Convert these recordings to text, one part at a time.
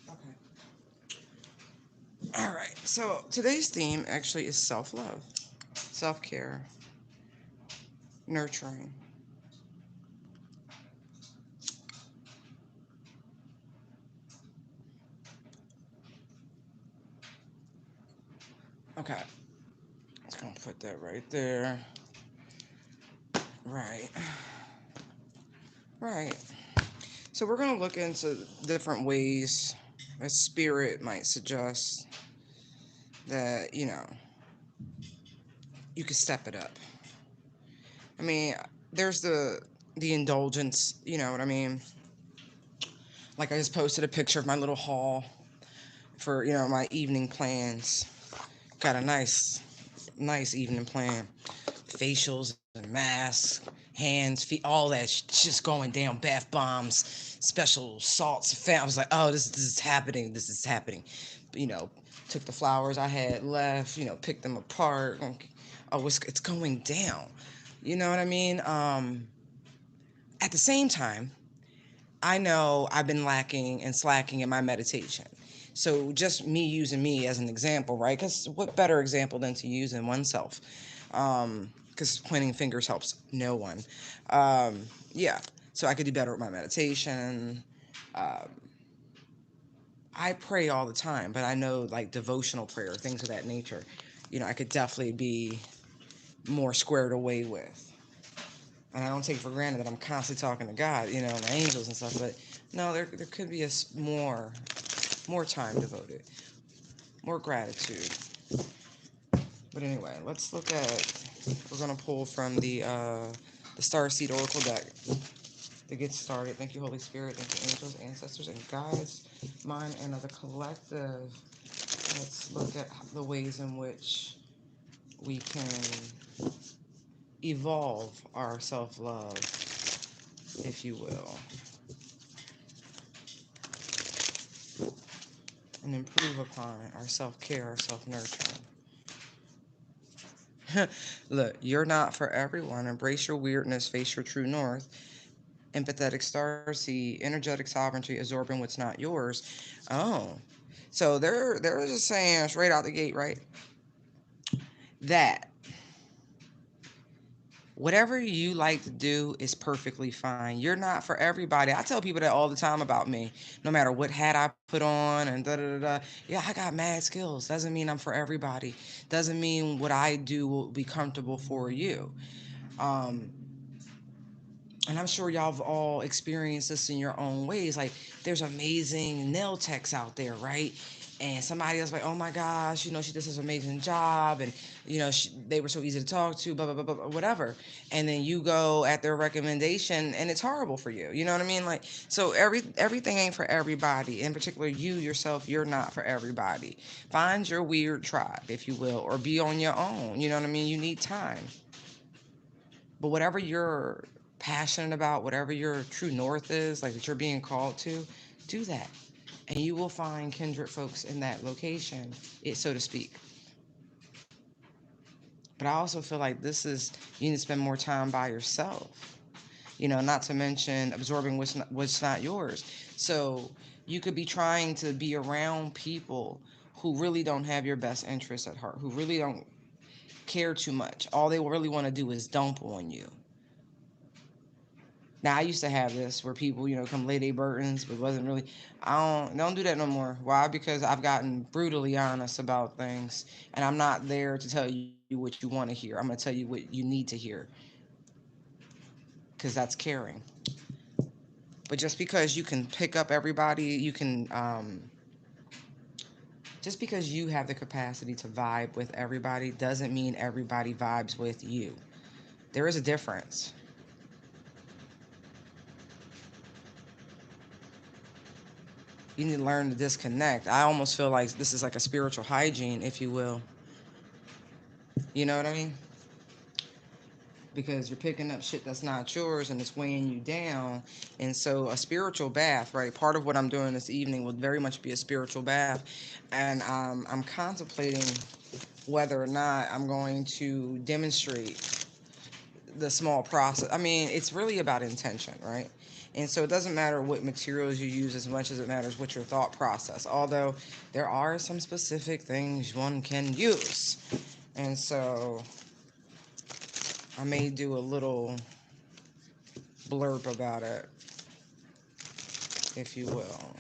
Okay. All right. So today's theme actually is self-love, self-care, nurturing. Okay. Just gonna put that right there. Right. Right. So we're gonna look into different ways a spirit might suggest that, you could step it up. I mean, there's the indulgence, you know what I mean? Like I just posted a picture of my little haul for, my evening plans. Got a nice evening plan. Facials and masks, hands, feet, all that just going down. Bath bombs, special salts. I was like, oh, this is happening. This is happening. You know, took the flowers I had left. Picked them apart. Oh, it's going down. You know what I mean? At the same time, I know I've been lacking and slacking in my meditation. So just me using me as an example, right? Because what better example than to use in oneself? Because pointing fingers helps no one. Yeah, so I could do better with my meditation. Um, I pray all the time, but I know like devotional prayer, things of that nature, I could definitely be more squared away with. And I don't take for granted that I'm constantly talking to God, and the angels and stuff. But no, there could be more time devoted, more gratitude. But anyway, let's look at. We're gonna pull from the Star Seed Oracle deck to get started. Thank you, Holy Spirit. Thank you, angels, ancestors, and guides, mine and of the collective. Let's look at the ways in which we can evolve our self-love, if you will, and improve upon our self-care, our self-nurturing. Look, you're not for everyone. Embrace your weirdness, face your true north. Empathetic starseed, energetic sovereignty, absorbing what's not yours. Oh, so they're just saying straight out the gate, right? That whatever you like to do is perfectly fine. You're not for everybody. I tell people that all the time about me. No matter what hat I put on and da da da da. Yeah, I got mad skills. Doesn't mean I'm for everybody. Doesn't mean what I do will be comfortable for you. Um, and I'm sure y'all have all experienced this in your own ways. Like, there's amazing nail techs out there, right? And somebody else like, oh my gosh, she does this amazing job, and they were so easy to talk to, blah blah blah blah, whatever. And then you go at their recommendation, and it's horrible for you. You know what I mean? Like, so everything ain't for everybody. In particular, you yourself, you're not for everybody. Find your weird tribe, if you will, or be on your own. You know what I mean? You need time. But whatever you're passionate about, whatever your true north is, like that you're being called to, do that. And you will find kindred folks in that location, so to speak. But I also feel like you need to spend more time by yourself, not to mention absorbing what's not yours. So you could be trying to be around people who really don't have your best interests at heart, who really don't care too much. All they really want to do is dump on you. Now I used to have this where people, come lay their burdens, but wasn't really. I don't do that no more. Why? Because I've gotten brutally honest about things, and I'm not there to tell you what you want to hear. I'm gonna tell you what you need to hear, because that's caring. But just because you can pick up everybody, just because you have the capacity to vibe with everybody, doesn't mean everybody vibes with you. There is a difference. You need to learn to disconnect. I almost feel like this is like a spiritual hygiene, if you will. You know what I mean? Because you're picking up shit that's not yours and it's weighing you down. And so a spiritual bath, right? Part of what I'm doing this evening will very much be a spiritual bath. And I'm contemplating whether or not I'm going to demonstrate the small process. I mean, it's really about intention, right? And so it doesn't matter what materials you use as much as it matters what your thought process. Although there are some specific things one can use. And so I may do a little blurb about it, if you will.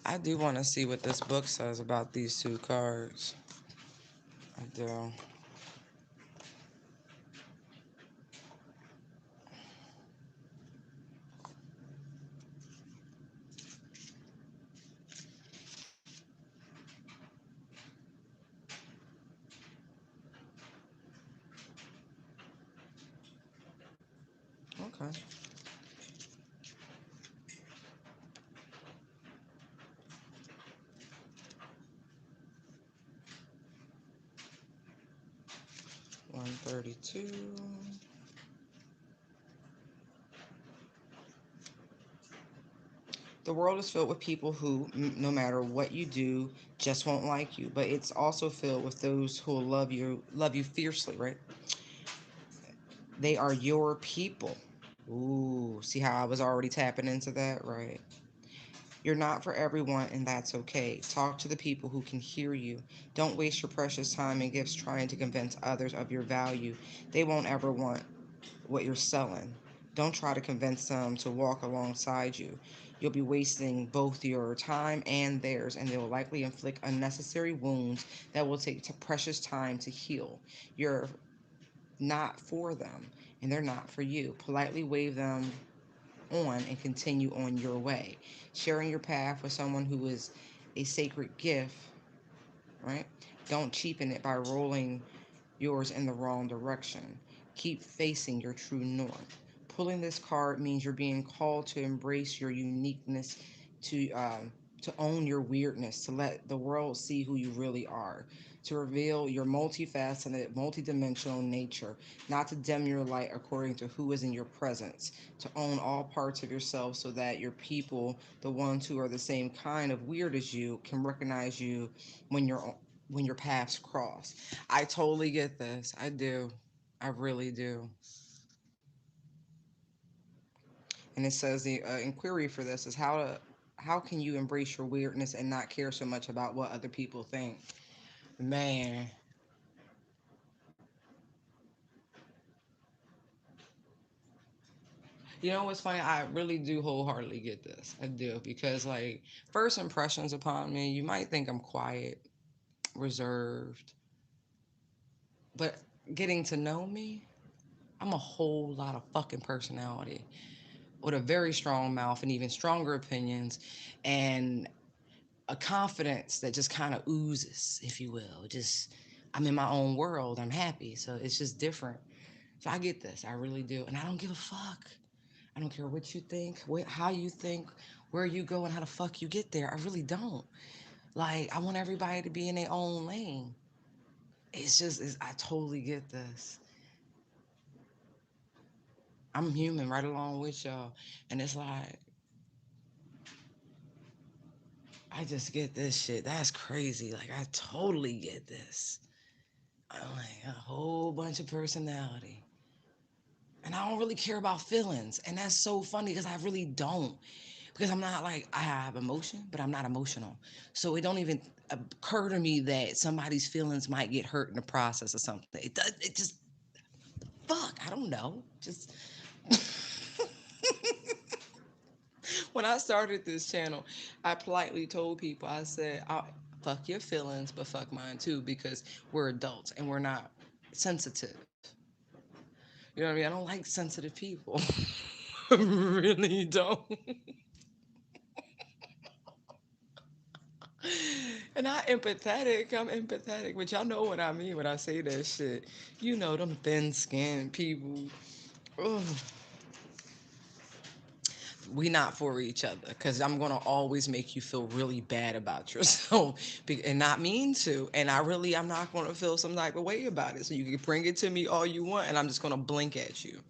I do want to see what this book says about these two cards. I do. Okay. 132. The world is filled with people who, no matter what you do, just won't like you. But it's also filled with those who will love you fiercely, right? They are your people. Ooh, see how I was already tapping into that, right? You're not for everyone, and that's okay. Talk to the people who can hear you. Don't waste your precious time and gifts trying to convince others of your value. They won't ever want what you're selling. Don't try to convince them to walk alongside you. You'll be wasting both your time and theirs, and they will likely inflict unnecessary wounds that will take precious time to heal. You're not for them, and they're not for you. Politely wave them on and continue on your way. Sharing your path with someone who is a sacred gift, right? Don't cheapen it by rolling yours in the wrong direction. Keep facing your true north. Pulling this card means you're being called to embrace your uniqueness, to own your weirdness, to let the world see who you really are, to reveal your multifaceted, multidimensional nature, not to dim your light according to who is in your presence, to own all parts of yourself so that your people, the ones who are the same kind of weird as you, can recognize you when you're when your paths cross. I totally get this. I do. I really do. And it says the inquiry for this is how can you embrace your weirdness and not care so much about what other people think? Man, you know what's funny? I really do wholeheartedly get this. I do because like first impressions upon me, you might think I'm quiet, reserved, but getting to know me, I'm a whole lot of fucking personality with a very strong mouth and even stronger opinions and a confidence that just kind of oozes, if you will. Just I'm in my own world. I'm happy. So it's just different. So I get this. I really do. And I don't give a fuck. I don't care what you think, how you think, where you go, and how the fuck you get there. I really don't. Like, I want everybody to be in their own lane. I totally get this. I'm human right along with y'all. And it's like, I just get this shit. That's crazy. Like, I totally get this. I'm like, a whole bunch of personality. And I don't really care about feelings. And that's so funny because I really don't. Because I'm not like, I have emotion, but I'm not emotional. So it don't even occur to me that somebody's feelings might get hurt in the process or something. It does, it just, fuck, I don't know. Just. When I started this channel, I politely told people, I said, fuck your feelings, but fuck mine too, because we're adults and we're not sensitive. You know what I mean? I don't like sensitive people. I really don't. And I'm empathetic, but y'all know what I mean when I say that shit. You know, them thin skinned people. Ugh. We not for each other because I'm gonna always make you feel really bad about yourself and not mean to. And I'm not gonna feel some type of way about it. So you can bring it to me all you want, and I'm just gonna blink at you.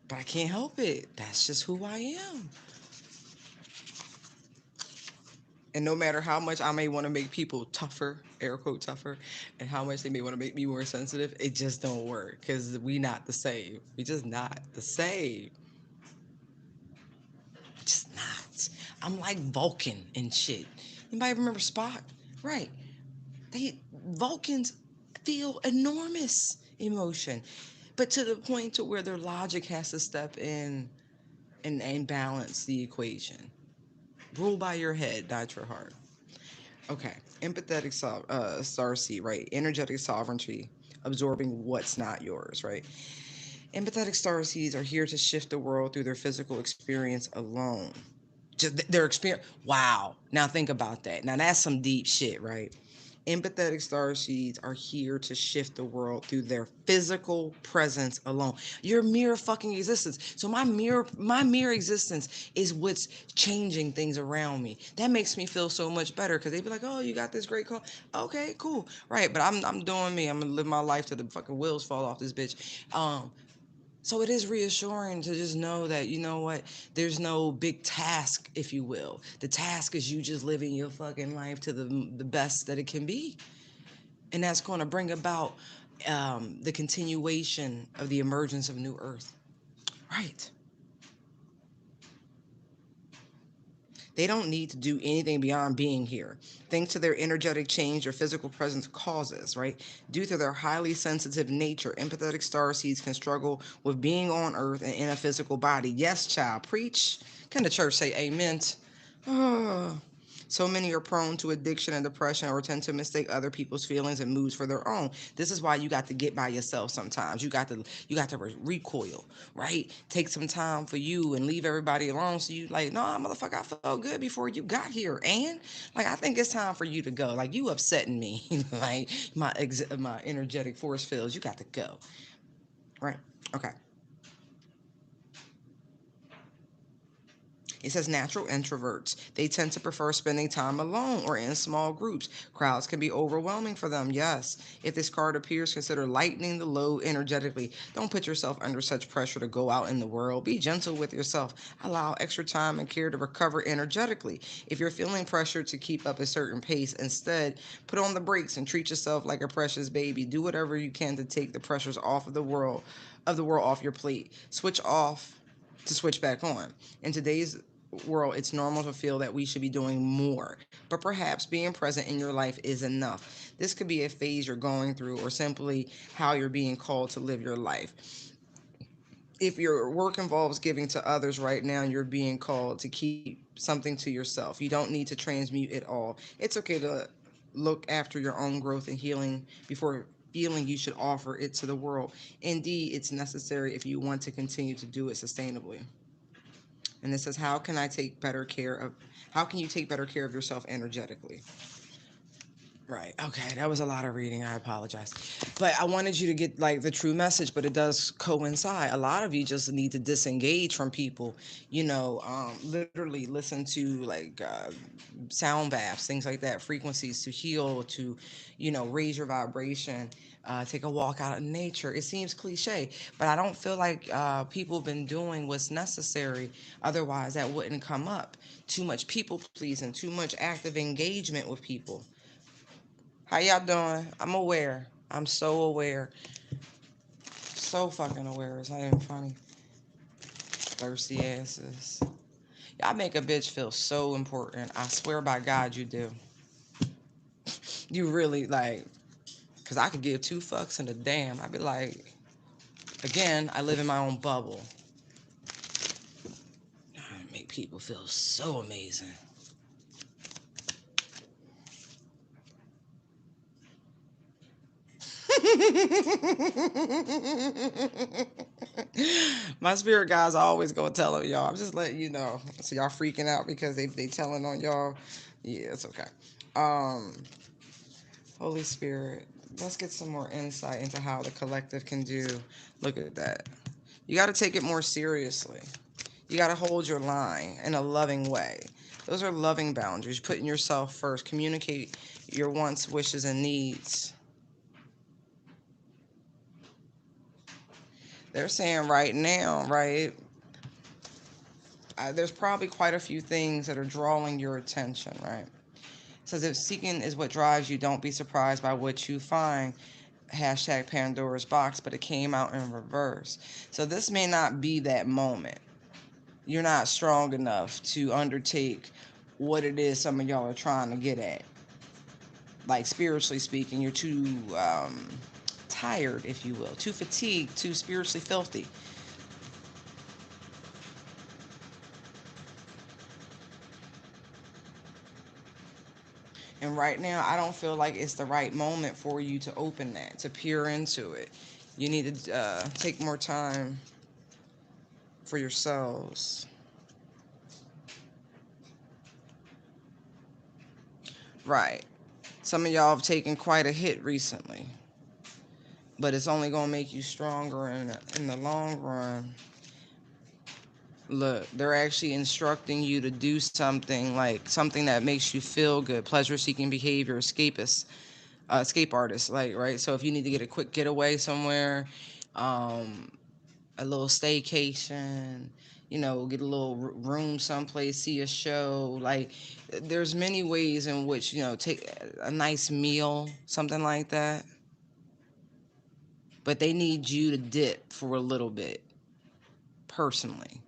But I can't help it. That's just who I am. And no matter how much I may want to make people tougher, air quote tougher, and how much they may want to make me more sensitive, it just don't work because we not the same. We just not the same. Just not. I'm like Vulcan and shit. Anybody remember Spock? Right. They Vulcans feel enormous emotion, but to the point to where their logic has to step in and balance the equation. Rule by your head, not your heart. Okay, empathetic starseed, right? Energetic sovereignty, absorbing what's not yours, right? Empathetic starseeds are here to shift the world through their physical experience alone. Just their experience. Wow. Now think about that. Now that's some deep shit, right? Empathetic starseeds are here to shift the world through their physical presence alone. Your mere fucking existence. So my mere existence is what's changing things around me. That makes me feel so much better because they'd be like, "Oh, you got this great car. Okay, cool, right?" But I'm doing me. I'm gonna live my life till the fucking wheels fall off this bitch. So it is reassuring to just know that, you know what, there's no big task, if you will. The task is you just living your fucking life to the best that it can be. And that's going to bring about the continuation of the emergence of new earth. Right. They don't need to do anything beyond being here. Thanks to their energetic change their physical presence causes, right? Due to their highly sensitive nature, empathetic starseeds can struggle with being on earth and in a physical body. Yes, child, preach. Can the church say amen? Oh. So many are prone to addiction and depression or tend to mistake other people's feelings and moods for their own. This is why you got to get by yourself sometimes. You got to recoil, right? Take some time for you and leave everybody alone. So you like, no, motherfucker, I felt good before you got here. And like, I think it's time for you to go. Like, you upsetting me. Like my energetic force fields. You got to go. Right. Okay. It says natural introverts. They tend to prefer spending time alone or in small groups. Crowds can be overwhelming for them, yes. If this card appears, consider lightening the load energetically. Don't put yourself under such pressure to go out in the world. Be gentle with yourself. Allow extra time and care to recover energetically. If you're feeling pressured to keep up a certain pace, instead, put on the brakes and treat yourself like a precious baby. Do whatever you can to take the pressures off of the world off your plate. Switch off to switch back on. In today's world, it's normal to feel that we should be doing more, but perhaps being present in your life is enough. This could be a phase you're going through or simply how you're being called to live your life. If your work involves giving to others right now, you're being called to keep something to yourself. You don't need to transmute it all. It's okay to look after your own growth and healing before feeling you should offer it to the world. Indeed, it's necessary if you want to continue to do it sustainably. And it says, how can you take better care of yourself energetically? Right. Okay. That was a lot of reading. I apologize. But I wanted you to get like the true message, but it does coincide. A lot of you just need to disengage from people, literally listen to like sound baths, things like that, frequencies to heal, to, raise your vibration, take a walk out in nature. It seems cliche, but I don't feel like people have been doing what's necessary. Otherwise, that wouldn't come up. Too much people pleasing, too much active engagement with people. How y'all doing? I'm aware. I'm so aware. So fucking aware. It's not even funny. Thirsty asses. Y'all make a bitch feel so important. I swear by God you do. You really like, because I could give two fucks and a damn. I'd be like, again, I live in my own bubble. I make people feel so amazing. My spirit guys always gonna tell them, y'all. I'm just letting you know. So y'all freaking out because they telling on y'all. Yeah, it's okay. Um, Holy Spirit, let's get some more insight into how the collective can do. Look at that. You got to take it more seriously. You got to hold your line in a loving way. Those are loving boundaries. Putting yourself first. Communicate your wants, wishes, and needs. They're saying right now, right? There's probably quite a few things that are drawing your attention, right? says if seeking is what drives you, don't be surprised by what you find. Hashtag Pandora's box, but it came out in reverse. So this may not be that moment. You're not strong enough to undertake what it is some of y'all are trying to get at. Like spiritually speaking, you're too tired, if you will, too fatigued, too spiritually filthy. And right now, I don't feel like it's the right moment for you to open that, to peer into it. You need to take more time for yourselves. Right. Some of y'all have taken quite a hit recently, but it's only going to make you stronger in the long run. Look, they're actually instructing you to do something, like something that makes you feel good, pleasure-seeking behavior, escape artists, like, right? So if you need to get a quick getaway somewhere, um, a little staycation, get a little room someplace, see a show. Like, there's many ways in which, take a nice meal, something like that. But they need you to dip for a little bit, personally.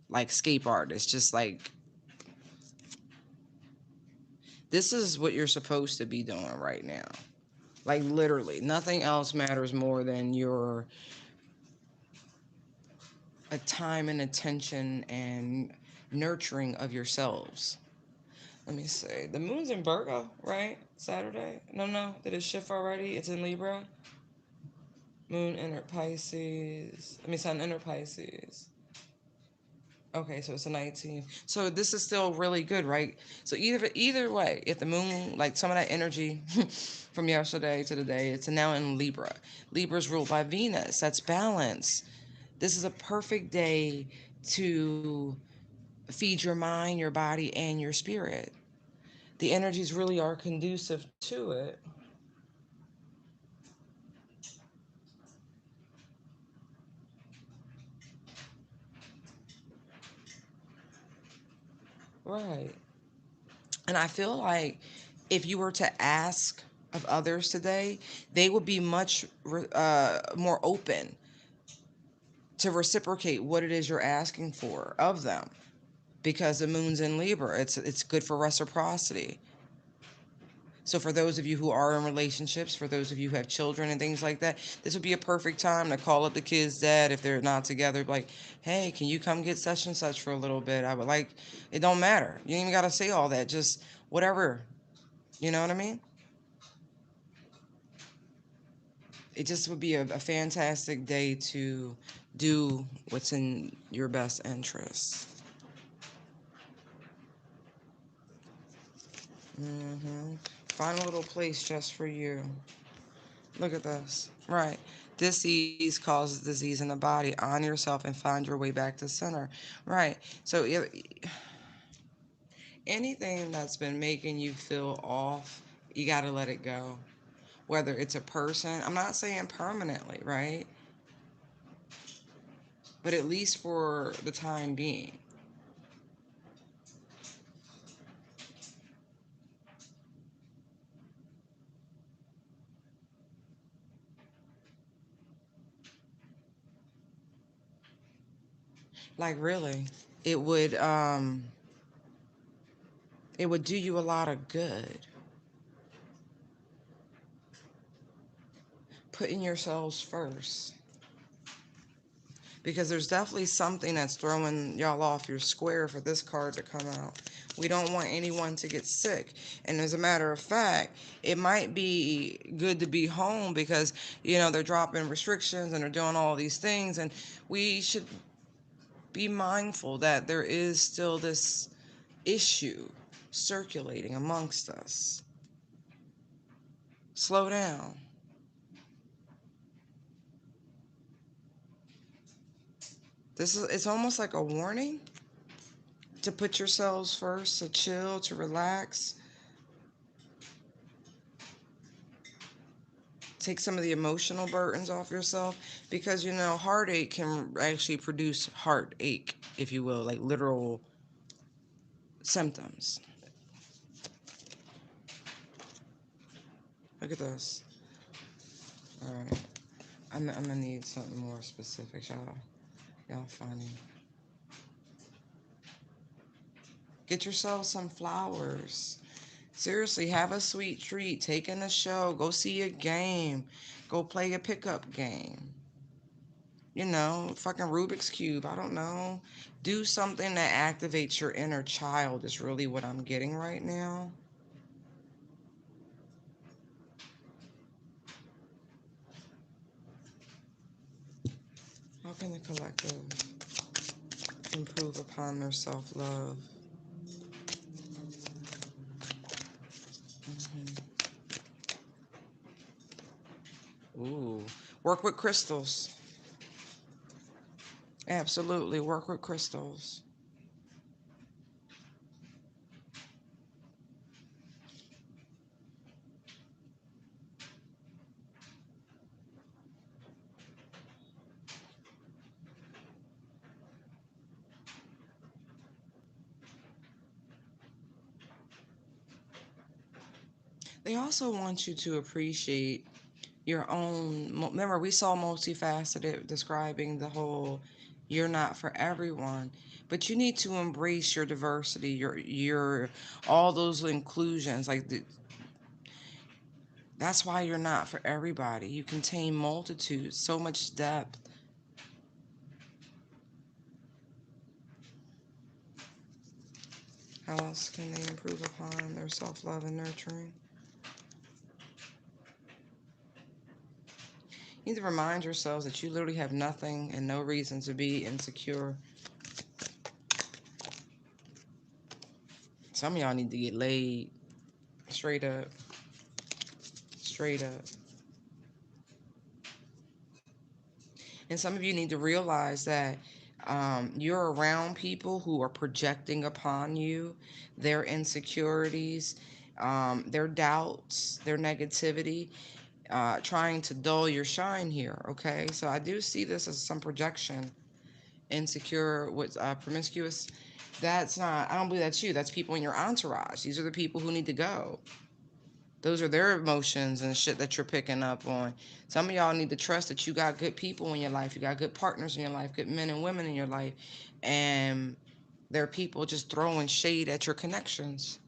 Like escape artists, just like, this is what you're supposed to be doing right now. Like, literally, nothing else matters more than your time and attention and nurturing of yourselves. Let me see. The moon's in Virgo, right? Saturday? No. Did it shift already? It's in Libra. Moon entered Pisces. Sun entered Pisces. Okay, so it's a 19. So this is still really good, right? So either way, if the moon, like some of that energy from yesterday to today, it's now in Libra. Libra's ruled by Venus. That's balance. This is a perfect day to feed your mind, your body, and your spirit. The energies really are conducive to it. Right. And I feel like if you were to ask of others today, they would be much more open to reciprocate what it is you're asking for of them, because the moon's in Libra. It's good for reciprocity. So for those of you who are in relationships, for those of you who have children and things like that, this would be a perfect time to call up the kid's dad if they're not together. Like, hey, can you come get such and such for a little bit? I would like, it don't matter. You ain't even got to say all that. Just whatever. You know what I mean? It just would be a fantastic day to do what's in your best interest. Find a little place just for you. Look at this. Right. Disease causes disease in the body. Honor yourself and find your way back to center. Right. So anything that's been making you feel off, you got to let it go. Whether it's a person, I'm not saying permanently, right? But at least for the time being. Like, really. It would it would do you a lot of good. Putting yourselves first. Because there's definitely something that's throwing y'all off your square for this card to come out. We don't want anyone to get sick. And as a matter of fact, it might be good to be home because, they're dropping restrictions and they're doing all these things. And we should be mindful that there is still this issue circulating amongst us. Slow down. It's almost like a warning to put yourselves first, to chill, to relax. Take some of the emotional burdens off yourself, because heartache can actually produce heartache, if you will, like literal symptoms. Look at this. All right. I'm gonna need something more specific, y'all. Y'all funny. Get yourself some flowers. Seriously, have a sweet treat. Take in a show. Go see a game. Go play a pickup game. You know, fucking Rubik's Cube. I don't know. Do something that activates your inner child is really what I'm getting right now. How can the collective improve upon their self-love? Ooh. Work with crystals. Absolutely. Work with crystals. They also want you to appreciate your own. Remember, we saw multifaceted describing the whole you're not for everyone, but you need to embrace your diversity, your all those inclusions. That's why you're not for everybody. You contain multitudes, so much depth. How else can they improve upon their self-love and nurturing? You need to remind yourselves that you literally have nothing and no reason to be insecure. Some of y'all need to get laid. Straight up. Straight up. And some of you need to realize that you're around people who are projecting upon you their insecurities, their doubts, their negativity, trying to dull your shine here, okay? So I do see this as some projection. Insecure with promiscuous. That's not, I don't believe that's you. That's people in your entourage. These are the people who need to go. Those are their emotions and shit that you're picking up on. Some of y'all need to trust that you got good people in your life. You got good partners in your life, good men and women in your life. And there are people just throwing shade at your connections.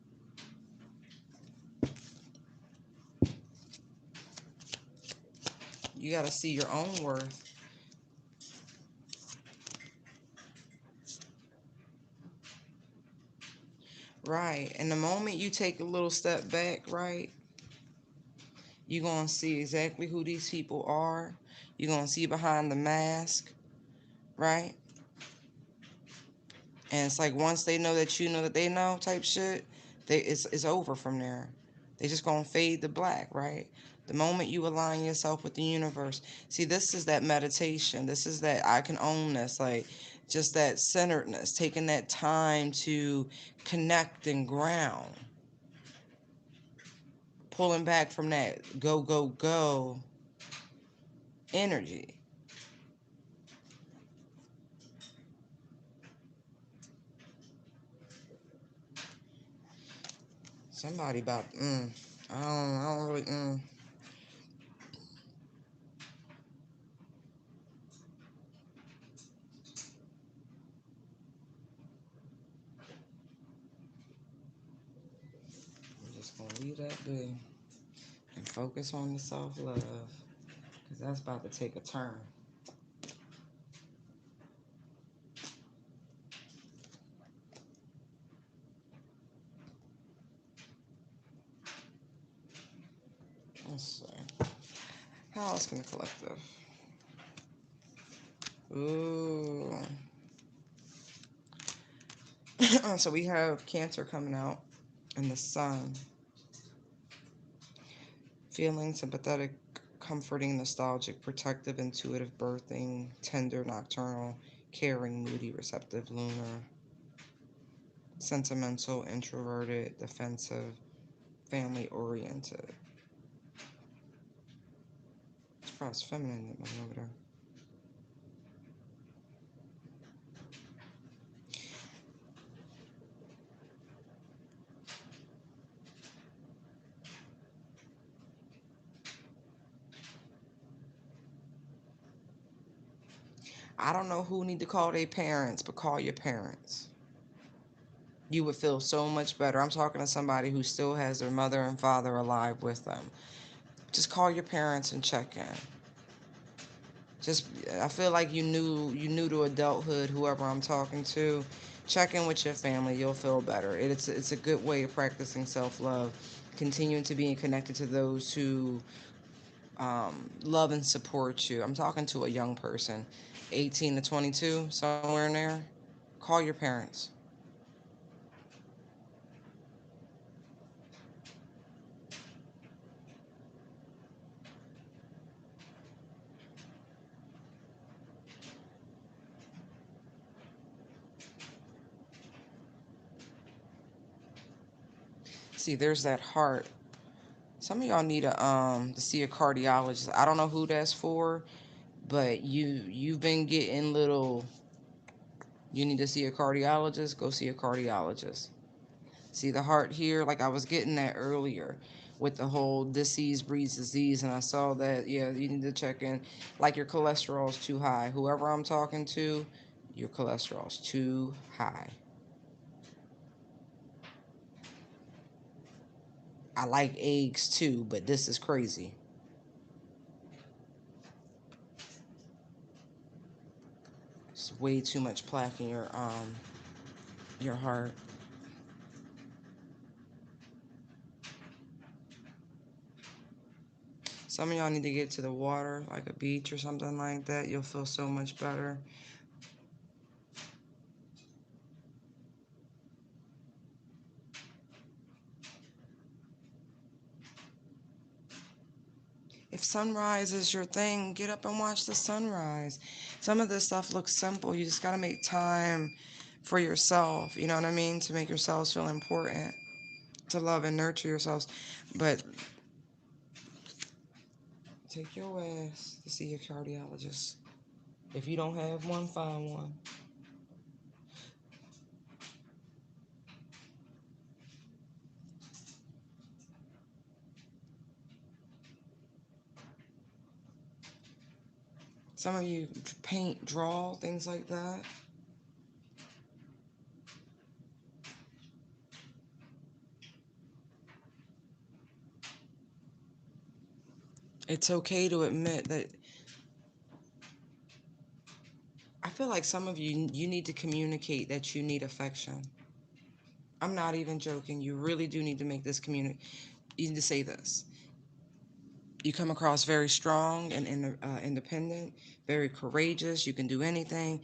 You got to see your own worth. Right. And the moment you take a little step back, right, you're going to see exactly who these people are. You're going to see behind the mask, right? And it's like once they know that you know that they know type shit, it's over from there. They just gonna fade to black, right? The moment you align yourself with the universe. See, this is that meditation. This is that I can own this. Like just that centeredness, taking that time to connect and ground. Pulling back from that go, go, go energy. Somebody about I don't really. I'm just gonna leave that be and focus on the self-love, because that's about to take a turn. Let's see. How else can the collective? Ooh. So we have Cancer coming out and the Sun. Feeling sympathetic, comforting, nostalgic, protective, intuitive, birthing, tender, nocturnal, caring, moody, receptive, lunar, sentimental, introverted, defensive, family oriented. It's probably feminine over there. I don't know who need to call their parents, but call your parents. You would feel so much better. I'm talking to somebody who still has their mother and father alive with them. Just call your parents and check in. Just, I feel like you new to adulthood, whoever I'm talking to. Check in with your family. You'll feel better. It's a good way of practicing self-love, continuing to be connected to those who love and support you. I'm talking to a young person, 18 to 22, somewhere in there. Call your parents. See, there's that heart. Some of y'all need to see a cardiologist. I don't know who that's for, but you've been getting little. You need to see a cardiologist. Go see a cardiologist. See the heart here, like I was getting that earlier with the whole disease breeds disease, and I saw that. Yeah, you need to check in. Like your cholesterol's too high. Whoever I'm talking to, your cholesterol's too high. I like eggs too, but this is crazy. It's way too much plaque in your heart. Some of y'all need to get to the water, like a beach or something like that. You'll feel so much better. If sunrise is your thing, get up and watch the sunrise. Some of this stuff looks simple. You just got to make time for yourself. You know what I mean? To make yourselves feel important, to love and nurture yourselves. But take your ass to see your cardiologist. If you don't have one, find one. Some of you paint, draw, things like that. It's okay to admit that. I feel like some of you need to communicate that you need affection. I'm not even joking. You really do need to make this community. You need to say this. You come across very strong and independent, very courageous. You can do anything,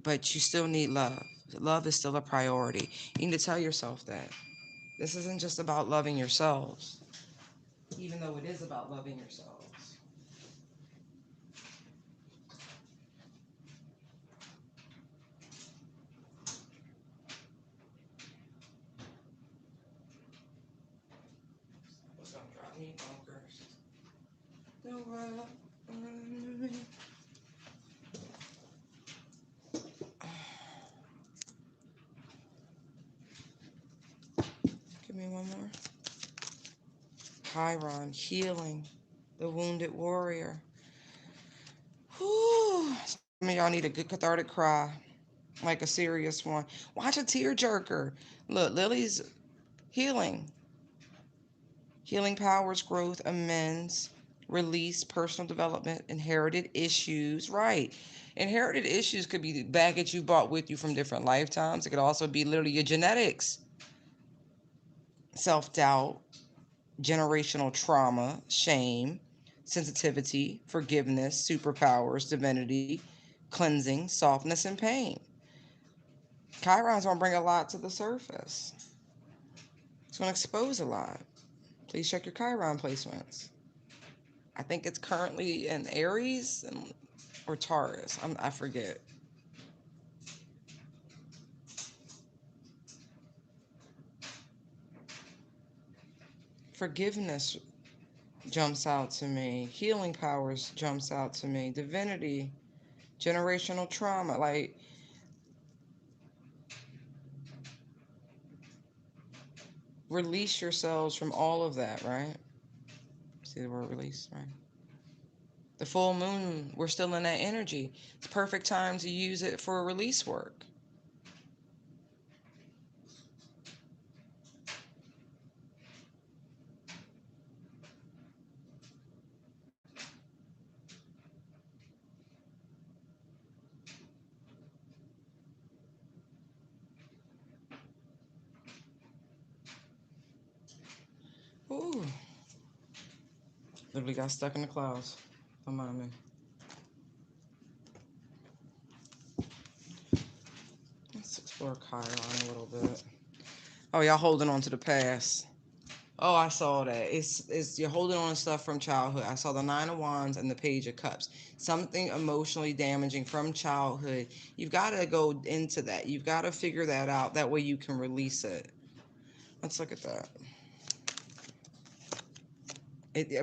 but you still need love. Love is still a priority. You need to tell yourself that. This isn't just about loving yourselves, even though it is about loving yourselves. What's gonna drive me bonkers? No, give me one more. Chiron, healing, the wounded warrior. Whew. Some of y'all need a good cathartic cry, like a serious one. Watch a tear jerker. Look, Lily's healing. Healing powers, growth, amends, release, personal development, inherited issues. Right. Inherited issues could be baggage you brought with you from different lifetimes. It could also be literally your genetics, self doubt, generational trauma, shame, sensitivity, forgiveness, superpowers, divinity, cleansing, softness, and pain. Chiron's going to bring a lot to the surface. It's going to expose a lot. Please check your Chiron placements. I think it's currently in Aries or Taurus. I forget. Forgiveness jumps out to me. Healing powers jumps out to me. Divinity, generational trauma. Like, release yourselves from all of that, right? See the word release, right? The full moon, we're still in that energy. It's perfect time to use it for release work. Ooh, literally got stuck in the clouds. Don't mind me. Let's explore Chiron a little bit. Oh, y'all holding on to the past. Oh, I saw that. It's you're holding on to stuff from childhood. I saw the Nine of Wands and the Page of Cups. Something emotionally damaging from childhood. You've got to go into that. You've got to figure that out. That way you can release it. Let's look at that.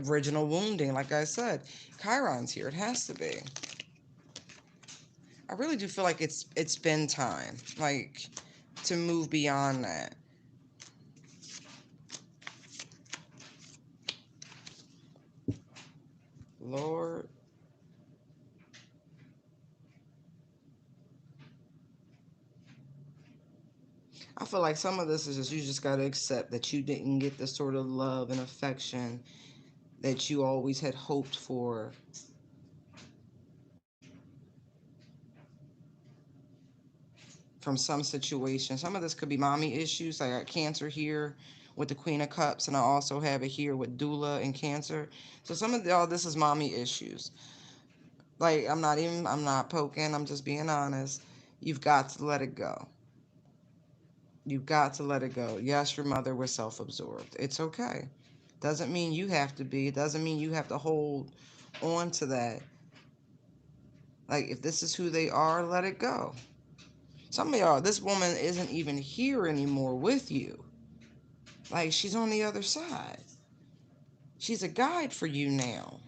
Original wounding, like I said. Chiron's here. It has to be. I really do feel like it's been time, like, to move beyond that. Lord. I feel like some of this is just you just got to accept that you didn't get the sort of love and affection that you always had hoped for. From some situation. Some of this could be mommy issues. I got Cancer here with the Queen of Cups, and I also have it here with Doula and Cancer. So some of all this is mommy issues. Like, I'm not poking, I'm just being honest. You've got to let it go. You've got to let it go. Yes, your mother was self-absorbed. It's okay. Doesn't mean you have to be. It doesn't mean you have to hold on to that. Like, if this is who they are, let it go. Some of y'all, this woman isn't even here anymore with you. Like, she's on the other side. She's a guide for you now.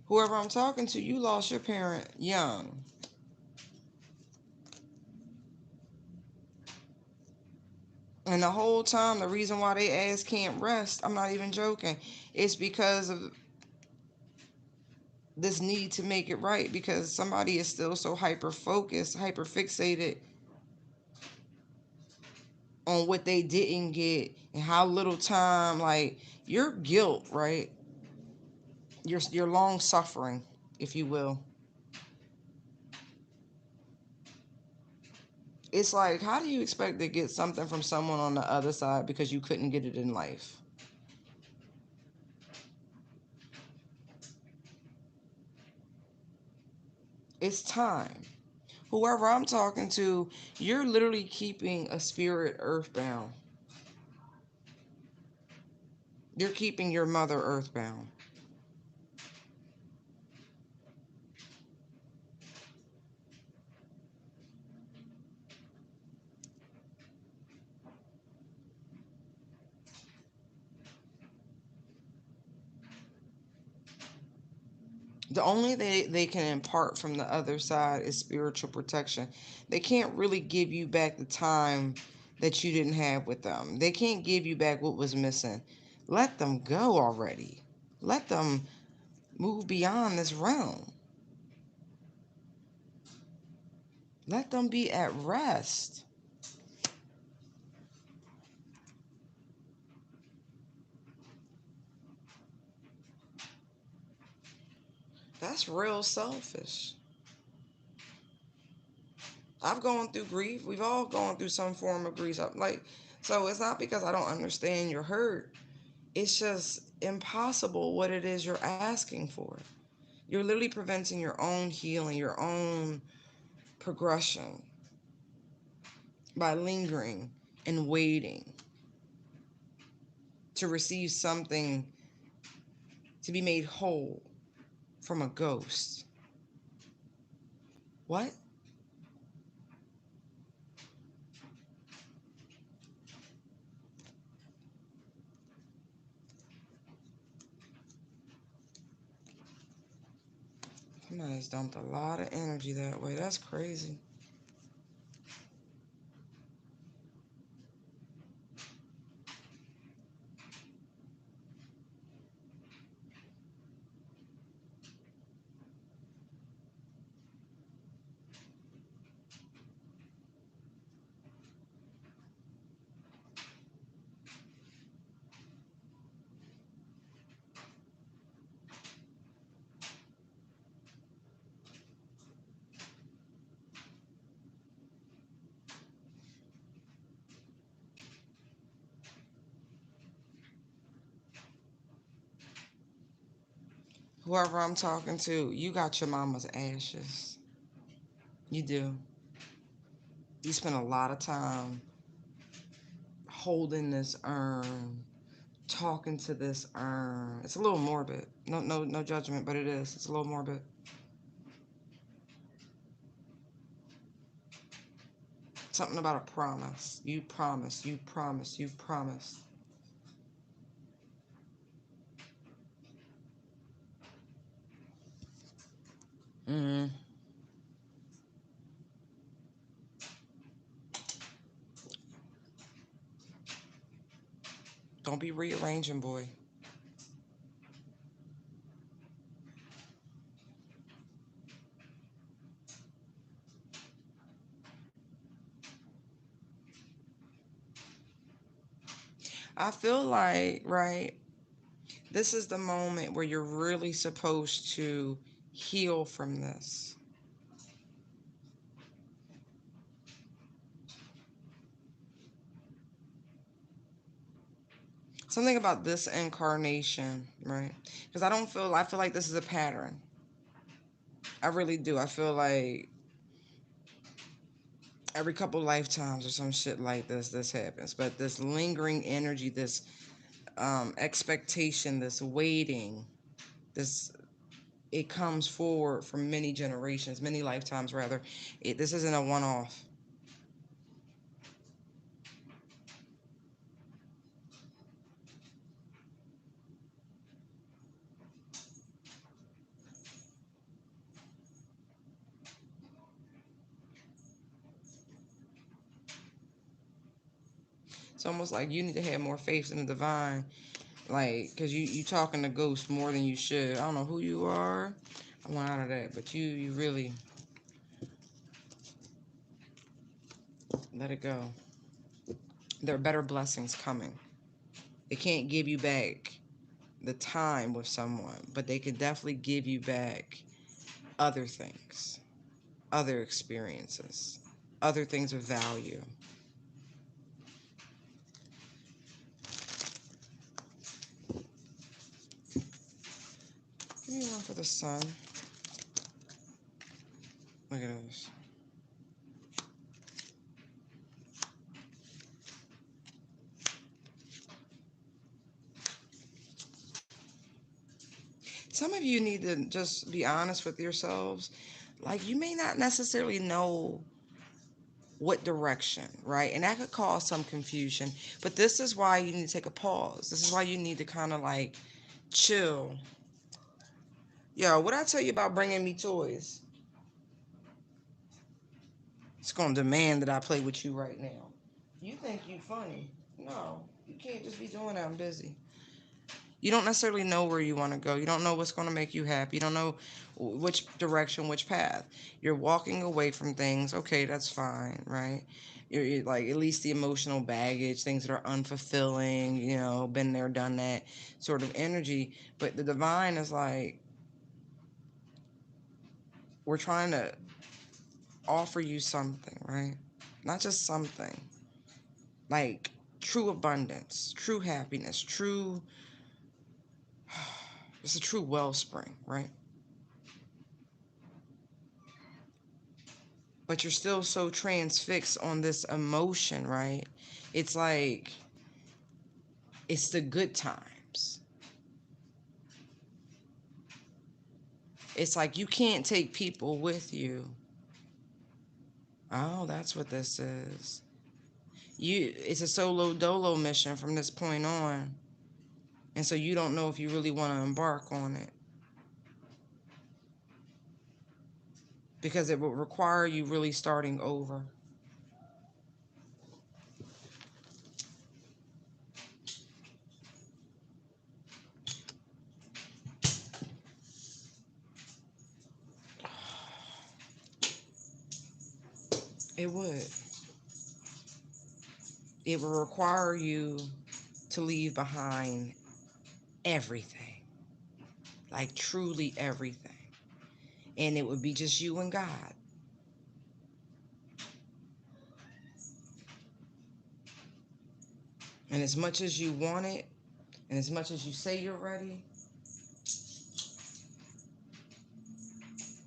Whoever I'm talking to, you lost your parent young. And the whole time, the reason why they ass can't rest, I'm not even joking, it's because of this need to make it right, because somebody is still so hyper focused, hyper fixated on what they didn't get and how little time, like, your guilt, right? Your long suffering, if you will. It's like, how do you expect to get something from someone on the other side because you couldn't get it in life? It's time. Whoever I'm talking to, you're literally keeping a spirit earthbound. You're keeping your mother earthbound. The only they can impart from the other side is spiritual protection. They can't really give you back the time that you didn't have with them. They can't give you back what was missing. Let them go already. Let them move beyond this realm. Let them be at rest. That's real selfish. I've gone through grief. We've all gone through some form of grief. Like, so it's not because I don't understand your hurt. It's just impossible what it is you're asking for. You're literally preventing your own healing, your own progression by lingering and waiting to receive something, to be made whole from a ghost. What? Somebody's dumped a lot of energy that way. That's crazy. Whoever I'm talking to, you got your mama's ashes. You do. You spend a lot of time holding this urn, talking to this urn. It's a little morbid. No judgment, but it is. It's a little morbid. Something about a promise. You promise, you promise, you promise. Mm. Don't be rearranging, boy. I feel like, right, this is the moment where you're really supposed to heal from this. Something about this incarnation, right? Because I feel like this is a pattern. I really do. I feel like every couple lifetimes or some shit like this happens. But this lingering energy, this expectation, this waiting, this it comes forward from many generations, many lifetimes rather. This isn't a one-off. It's almost like you need to have more faith in the divine, like, because you talking to ghosts more than you should. I don't know who you are. I want out of that, but you really let it go. There are better blessings coming. They can't give you back the time with someone, but they can definitely give you back other things, other experiences, other things of value. Give me one for the sun. Look at this. Some of you need to just be honest with yourselves. Like, you may not necessarily know what direction, right? And that could cause some confusion. But this is why you need to take a pause. This is why you need to kind of like chill. Yo, what I tell you about bringing me toys? It's going to demand that I play with you right now. You think you funny. No, you can't just be doing that. I'm busy. You don't necessarily know where you want to go. You don't know what's going to make you happy. You don't know which direction, which path. You're walking away from things. Okay, that's fine, right? You're like at least the emotional baggage, things that are unfulfilling, been there, done that sort of energy. But the divine is like, we're trying to offer you something, right? Not just something. Like true abundance, true happiness, true, it's a true wellspring, right? But you're still so transfixed on this emotion, right? It's like, it's the good times. It's like you can't take people with you. Oh, that's what this is. It's a solo dolo mission from this point on. And so you don't know if you really want to embark on it. Because it will require you really starting over. It would. It will require you to leave behind everything. Like truly everything. And it would be just you and God. And as much as you want it, and as much as you say you're ready,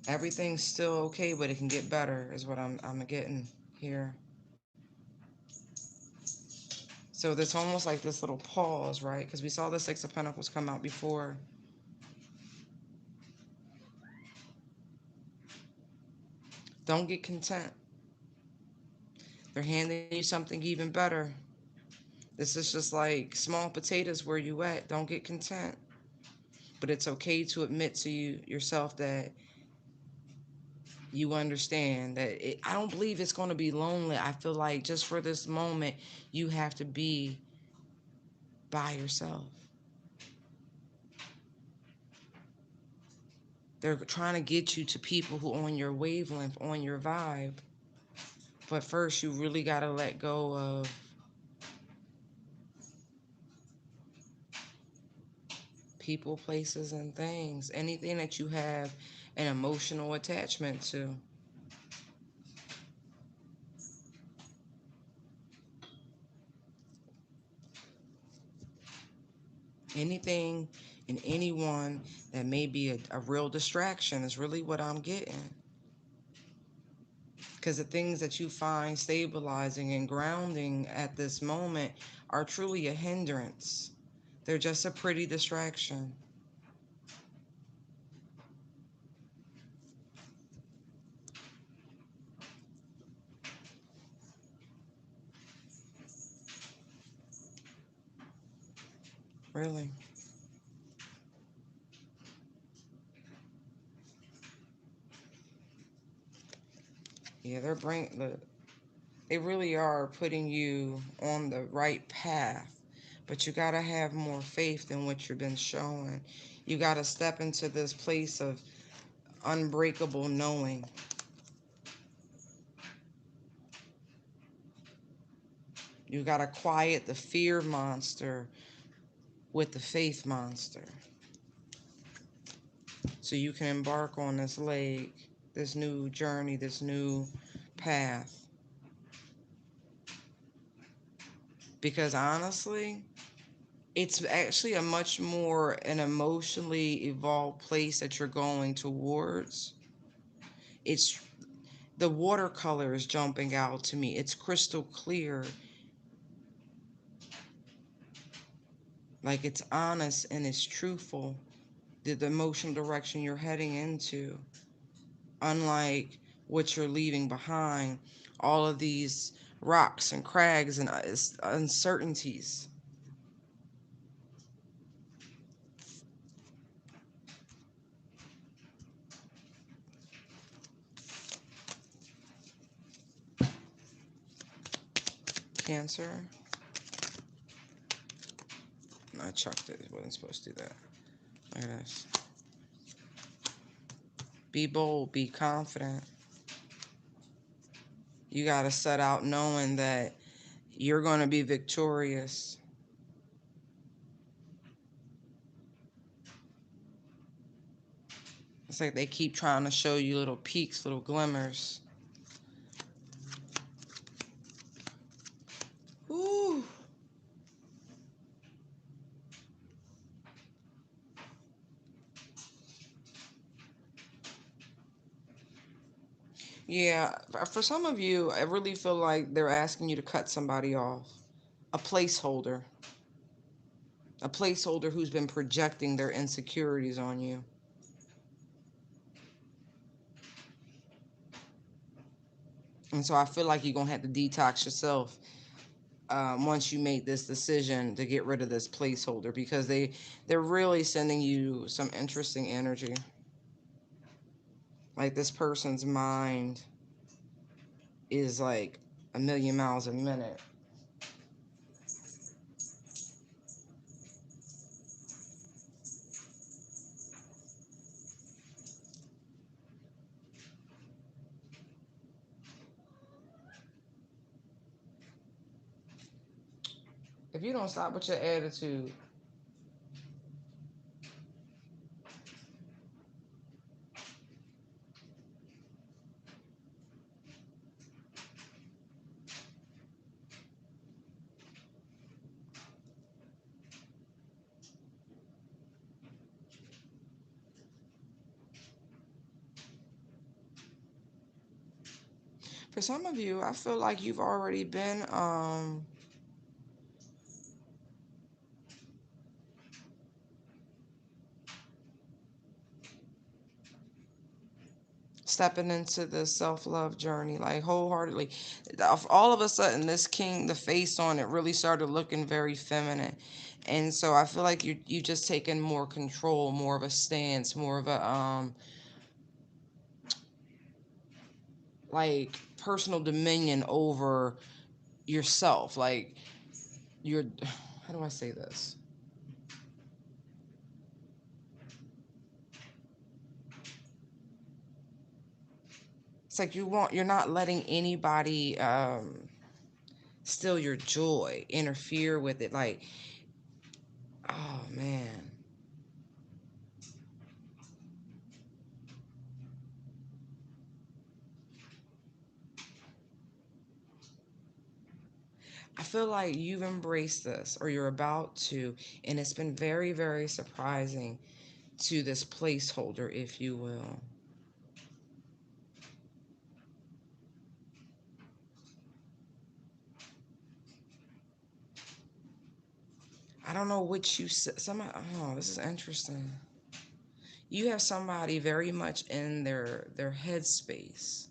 Everything's still okay, but it can get better, is what I'm getting here. So there's almost like this little pause, right? Because we saw the Six of Pentacles come out before. Don't get content. They're handing you something even better. This is just like small potatoes. Where you at? Don't get content. But it's okay to admit to yourself that you understand that I don't believe it's going to be lonely. I feel like just for this moment, you have to be by yourself. They're trying to get you to people who are on your wavelength, on your vibe. But first, you really got to let go of people, places, and things. Anything that you have an emotional attachment to. Anything and anyone that may be a real distraction is really what I'm getting. Because the things that you find stabilizing and grounding at this moment are truly a hindrance. They're just a pretty distraction. Really. Yeah, they really are putting you on the right path. But you got to have more faith than what you've been showing. You got to step into this place of unbreakable knowing. You got to quiet the fear monster with the faith monster. So you can embark on this leg, this new journey, this new path. Because honestly, it's actually a much more an emotionally evolved place that you're going towards. It's the watercolor is jumping out to me. It's crystal clear. Like it's honest and it's truthful. The emotional direction you're heading into. Unlike what you're leaving behind, all of these rocks and crags and uncertainties. Cancer. I chucked it. I wasn't supposed to do that. Look at this. Be bold. Be confident. You got to set out knowing that you're going to be victorious. It's like they keep trying to show you little peaks, little glimmers. Ooh. Yeah, for some of you, I really feel like they're asking you to cut somebody off. A placeholder. A placeholder who's been projecting their insecurities on you. And so I feel like you're going to have to detox yourself once you make this decision to get rid of this placeholder, because they're really sending you some interesting energy. Like this person's mind is like a million miles a minute. If you don't stop with your attitude, For some of you, I feel like you've already been stepping into the self-love journey like wholeheartedly. All of a sudden this king, the face on it really started looking very feminine, and so I feel like you just taken more control, more of a stance, more of a like personal dominion over yourself. Like you're how do I say this? It's like you're not letting anybody steal your joy, interfere with it. Like, oh man. I feel like you've embraced this or you're about to, and it's been very, very surprising to this placeholder, if you will. I don't know what you said. Somebody, oh, this is interesting. You have somebody very much in their headspace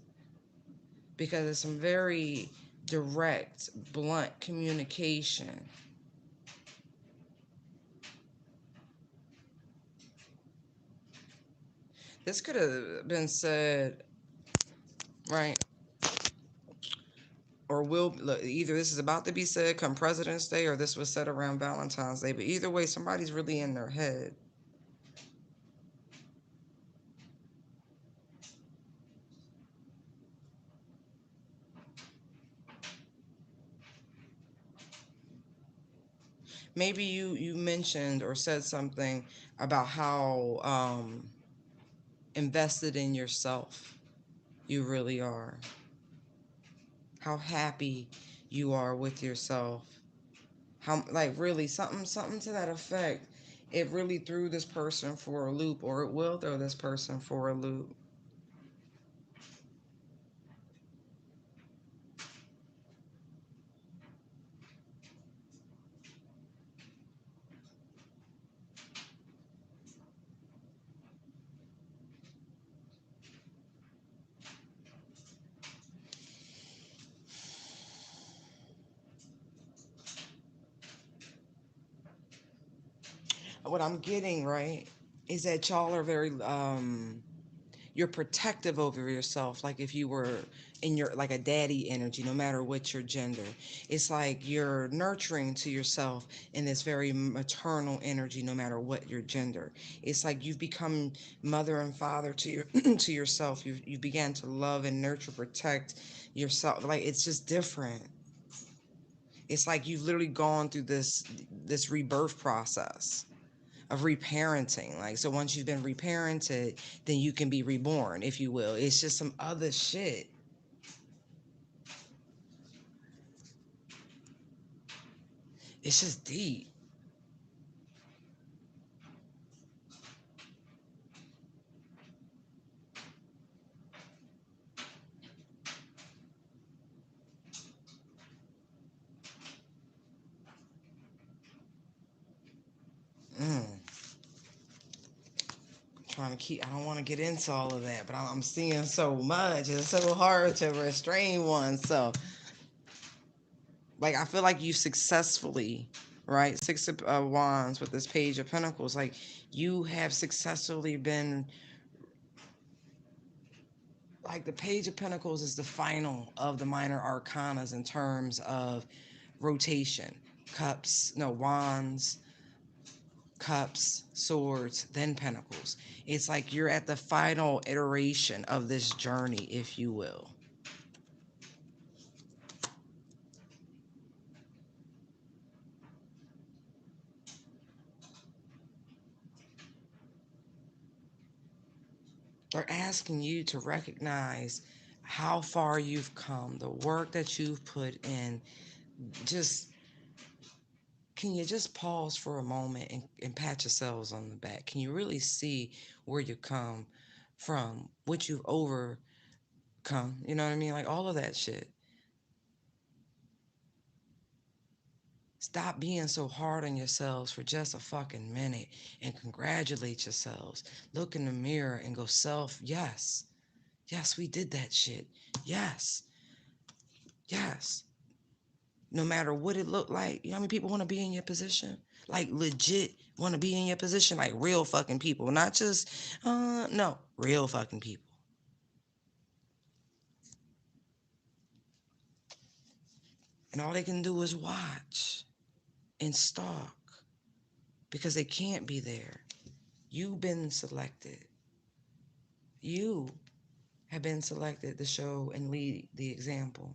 because it's some very direct, blunt communication. This could have been said, right? Or will look, either this is about to be said come President's Day or this was said around Valentine's Day. But either way, somebody's really in their head. Maybe you mentioned or said something about how invested in yourself you really are. How happy you are with yourself. How like really something to that effect. It really threw this person for a loop, or it will throw this person for a loop. What I'm getting right is that y'all are very you're protective over yourself, like if you were in your like a daddy energy, no matter what your gender. It's like you're nurturing to yourself in this very maternal energy, no matter what your gender. It's like you've become mother and father to your to yourself. You began to love and nurture, protect yourself. Like it's just different. It's like you've literally gone through this rebirth process of reparenting. Like, so once you've been reparented, then you can be reborn, if you will. It's just some other shit. It's just deep. Mm. Trying to keep, I don't want to get into all of that, but I'm seeing so much. It's so hard to restrain one. So, like, I feel like you successfully, right? Six of Wands with this Page of Pentacles, like, you have successfully been, like, the Page of Pentacles is the final of the minor arcanas in terms of rotation. Cups, no, wands, cups, swords, then pentacles. It's like you're at the final iteration of this journey, if you will. They're asking you to recognize how far you've come, the work that you've put in. Just can you just pause for a moment and pat yourselves on the back? Can you really see where you come from, what you've overcome, come. You know what I mean? Like all of that shit. Stop being so hard on yourselves for just a fucking minute and congratulate yourselves. Look in the mirror and go, self, yes. Yes, we did that shit. Yes. Yes. No matter what it looked like. You know how many people want to be in your position? Like legit want to be in your position. Like real fucking people. Not just, no, real fucking people. And all they can do is watch and stalk because they can't be there. You've been selected. You have been selected to show and lead the example.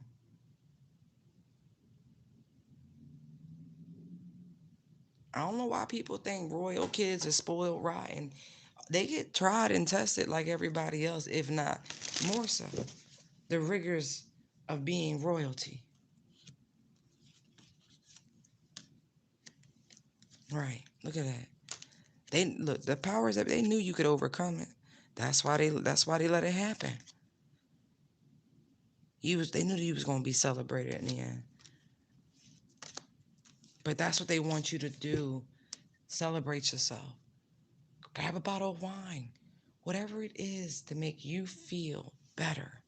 I don't know why people think royal kids are spoiled rotten. They get tried and tested like everybody else, if not more so. The rigors of being royalty. Right. Look at that. They look the powers that they knew you could overcome it. That's why they let it happen. They knew that he was gonna be celebrated in the end. But that's what they want you to do. Celebrate yourself. Grab a bottle of wine. Whatever it is to make you feel better.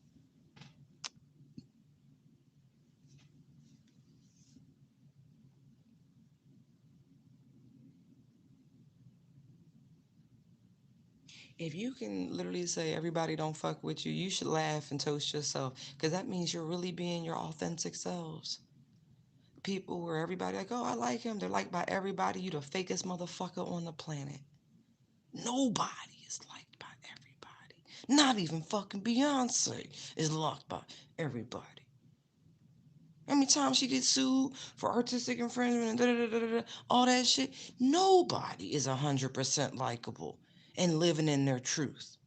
If you can literally say everybody don't fuck with you, you should laugh and toast yourself because that means you're really being your authentic selves. People where everybody like, oh, I like him. They're liked by everybody. You the fakest motherfucker on the planet. Nobody is liked by everybody. Not even fucking Beyonce is liked by everybody. How many times she gets sued for artistic infringement and all that shit? Nobody is 100% likable and living in their truth.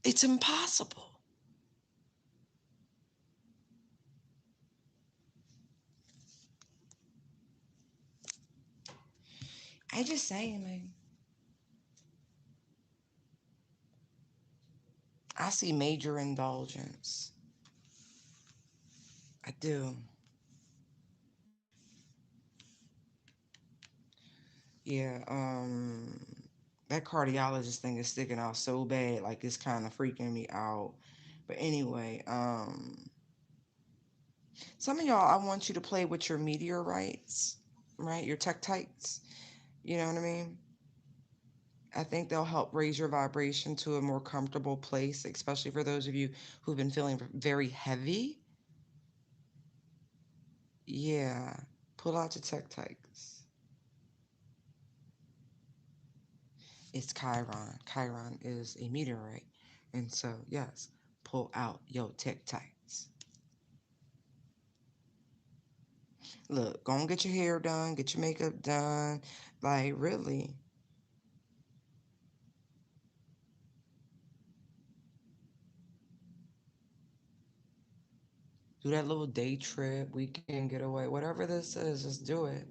It's impossible. I just saying, man. I see major indulgence. I do. Yeah, that cardiologist thing is sticking out so bad, like it's kind of freaking me out. But anyway, some of y'all, I want you to play with your meteorites, right? Your tektites. You know what I mean? I think they'll help raise your vibration to a more comfortable place, especially for those of you who've been feeling very heavy. Yeah, pull out your tektites. It's Chiron. Chiron is a meteorite. And so, yes, pull out your tektites. Look, go and get your hair done, get your makeup done. Like, really. Do that little day trip, weekend getaway, whatever this is, just do it.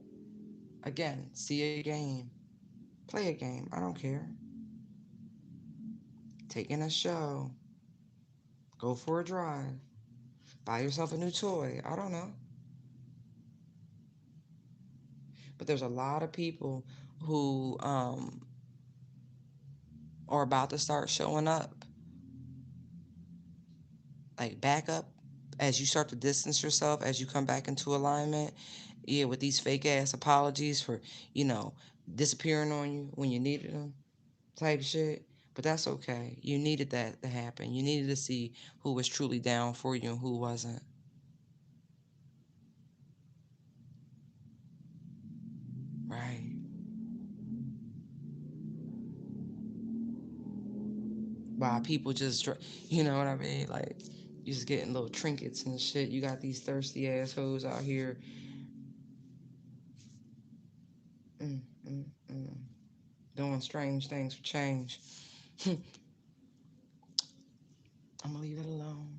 Again, see a game, play a game. I don't care. Take in a show, go for a drive, buy yourself a new toy. I don't know. But there's a lot of people who are about to start showing up, like back up as you start to distance yourself, as you come back into alignment. Yeah, with these fake ass apologies for, you know, disappearing on you when you needed them type shit. But that's okay. You needed that to happen. You needed to see who was truly down for you and who wasn't. Right. Why people just, you know what I mean? Like, you just getting little trinkets and shit. You got these thirsty assholes out here. Mm, mm, mm, doing strange things for change. I'm gonna leave it alone.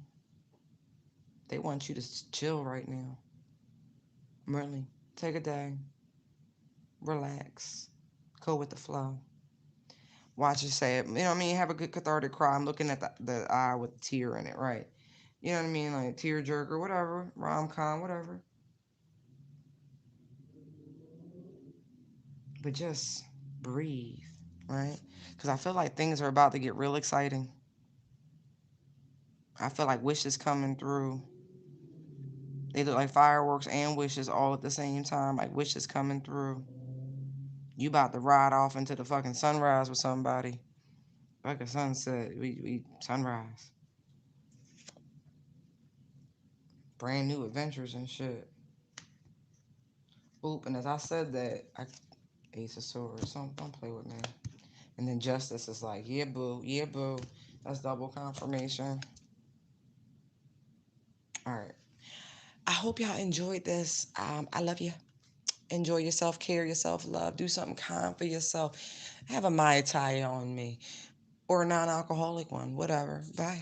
They want you to chill right now. Really. Take a day. Relax. Go with the flow. Watch it say it. You know what I mean? Have a good cathartic cry. I'm looking at the eye with a tear in it, right? You know what I mean? Like tear jerker, whatever. Rom-com, whatever. But just breathe, right? Because I feel like things are about to get real exciting. I feel like wishes coming through. They look like fireworks and wishes all at the same time, like wishes coming through. You about to ride off into the fucking sunrise with somebody. Like a sunset. We sunrise. Brand new adventures and shit. Oop, and as I said that, Ace of Swords, don't play with me. And then Justice is like, yeah, boo, yeah, boo. That's double confirmation. All right. I hope y'all enjoyed this. I love you. Enjoy yourself, care yourself, love. Do something kind for yourself. Have a Mai Tai on me or a non-alcoholic one, whatever. Bye.